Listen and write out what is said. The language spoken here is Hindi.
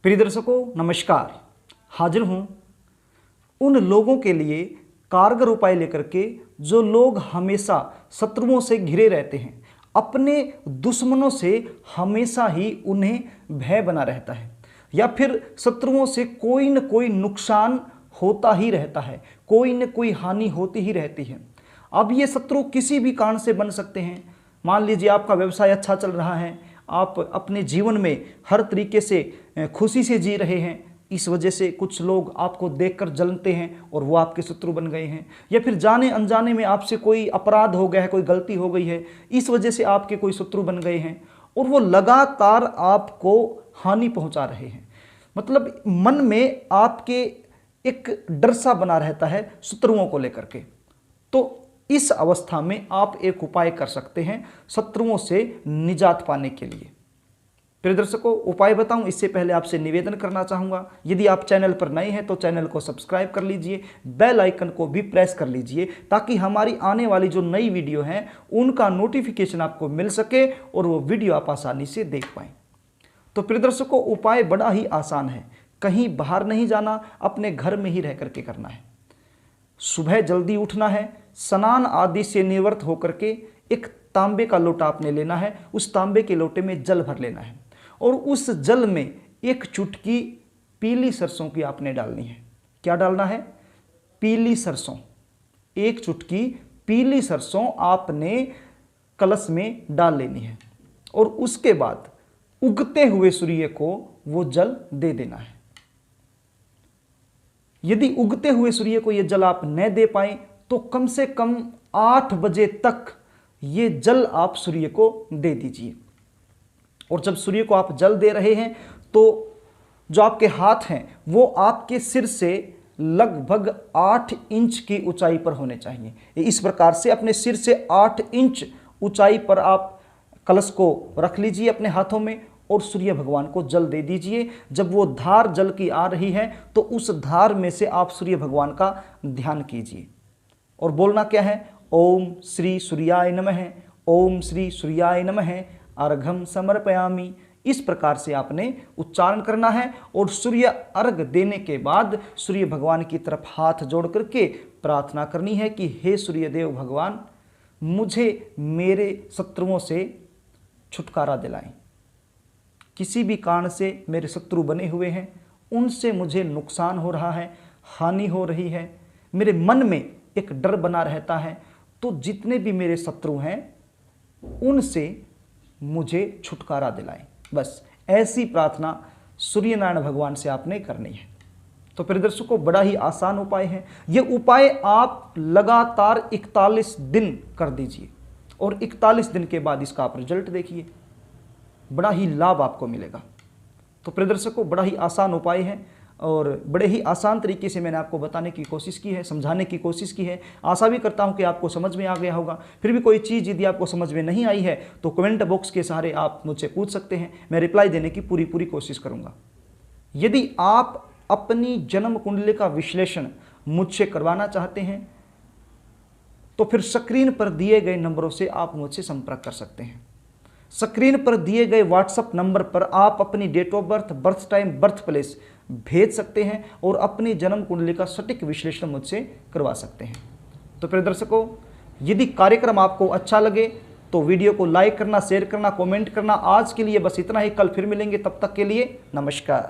प्रिय दर्शकों नमस्कार। हाजिर हूँ उन लोगों के लिए कारगर उपाय लेकर के जो लोग हमेशा शत्रुओं से घिरे रहते हैं, अपने दुश्मनों से हमेशा ही उन्हें भय बना रहता है या फिर शत्रुओं से कोई न कोई नुकसान होता ही रहता है, कोई न कोई हानि होती ही रहती है। अब ये शत्रु किसी भी कारण से बन सकते हैं। मान लीजिए आपका व्यवसाय अच्छा चल रहा है, आप अपने जीवन में हर तरीके से खुशी से जी रहे हैं, इस वजह से कुछ लोग आपको देखकर जलते हैं और वो आपके शत्रु बन गए हैं। या फिर जाने अनजाने में आपसे कोई अपराध हो गया है, कोई गलती हो गई है, इस वजह से आपके कोई शत्रु बन गए हैं और वो लगातार आपको हानि पहुंचा रहे हैं। मतलब मन में आपके एक डर सा बना रहता है शत्रुओं को लेकर के। तो इस अवस्था में आप एक उपाय कर सकते हैं शत्रुओं से निजात पाने के लिए। प्रिय दर्शकों, उपाय बताऊं इससे पहले आपसे निवेदन करना चाहूँगा, यदि आप चैनल पर नए हैं तो चैनल को सब्सक्राइब कर लीजिए, बेल आइकन को भी प्रेस कर लीजिए ताकि हमारी आने वाली जो नई वीडियो हैं उनका नोटिफिकेशन आपको मिल सके और वो वीडियो आप आसानी से देख पाएँ। तो प्रिय दर्शकों, उपाय बड़ा ही आसान है, कहीं बाहर नहीं जाना, अपने घर में ही रह करके करना है। सुबह जल्दी उठना है, स्नान आदि से निवृत्त होकर के एक तांबे का लोटा आपने लेना है, उस तांबे के लोटे में जल भर लेना है और उस जल में एक चुटकी पीली सरसों की आपने डालनी है। क्या डालना है? पीली सरसों। एक चुटकी पीली सरसों आपने कलश में डाल लेनी है और उसके बाद उगते हुए सूर्य को वो जल दे देना है। यदि उगते हुए सूर्य को यह जल आप न दे पाए तो कम से कम 8 बजे तक ये जल आप सूर्य को दे दीजिए। और जब सूर्य को आप जल दे रहे हैं तो जो आपके हाथ हैं वो आपके सिर से लगभग 8 इंच की ऊंचाई पर होने चाहिए। इस प्रकार से अपने सिर से 8 इंच ऊंचाई पर आप कलश को रख लीजिए अपने हाथों में और सूर्य भगवान को जल दे दीजिए। जब वो धार जल की आ रही है तो उस धार में से आप सूर्य भगवान का ध्यान कीजिए और बोलना क्या है? ओम श्री सूर्याय नमः, ओम श्री सूर्याय नमः, अर्घम समर्पयामि। इस प्रकार से आपने उच्चारण करना है और सूर्य अर्घ देने के बाद सूर्य भगवान की तरफ हाथ जोड़ करके प्रार्थना करनी है कि हे सूर्यदेव भगवान, मुझे मेरे शत्रुओं से छुटकारा दिलाएं। किसी भी कारण से मेरे शत्रु बने हुए हैं, उनसे मुझे नुकसान हो रहा है, हानि हो रही है, मेरे मन में एक डर बना रहता है, तो जितने भी मेरे शत्रु हैं उनसे मुझे छुटकारा दिलाएं। बस ऐसी प्रार्थना सूर्यनारायण भगवान से आपने करनी है। तो प्रिय दर्शकों, बड़ा ही आसान उपाय है। ये उपाय आप लगातार 41 दिन कर दीजिए और 41 दिन के बाद इसका आप रिजल्ट देखिए, बड़ा ही लाभ आपको मिलेगा। तो प्रिय दर्शकों, बड़ा ही आसान उपाय है और बड़े ही आसान तरीके से मैंने आपको बताने की कोशिश की है, समझाने की कोशिश की है। आशा भी करता हूं कि आपको समझ में आ गया होगा। फिर भी कोई चीज़ यदि आपको समझ में नहीं आई है तो कमेंट बॉक्स के सहारे आप मुझसे पूछ सकते हैं, मैं रिप्लाई देने की पूरी कोशिश करूँगा। यदि आप अपनी जन्म कुंडली का विश्लेषण मुझसे करवाना चाहते हैं तो फिर स्क्रीन पर दिए गए नंबरों से आप मुझसे संपर्क कर सकते हैं। स्क्रीन पर दिए गए व्हाट्सएप नंबर पर आप अपनी date of birth, birth time, birth place भेज सकते हैं और अपनी जन्म कुंडली का सटीक विश्लेषण मुझसे करवा सकते हैं। तो प्रिय दर्शकों, यदि कार्यक्रम आपको अच्छा लगे तो वीडियो को लाइक करना, शेयर करना, कमेंट करना। आज के लिए बस इतना ही, कल फिर मिलेंगे, तब तक के लिए नमस्कार।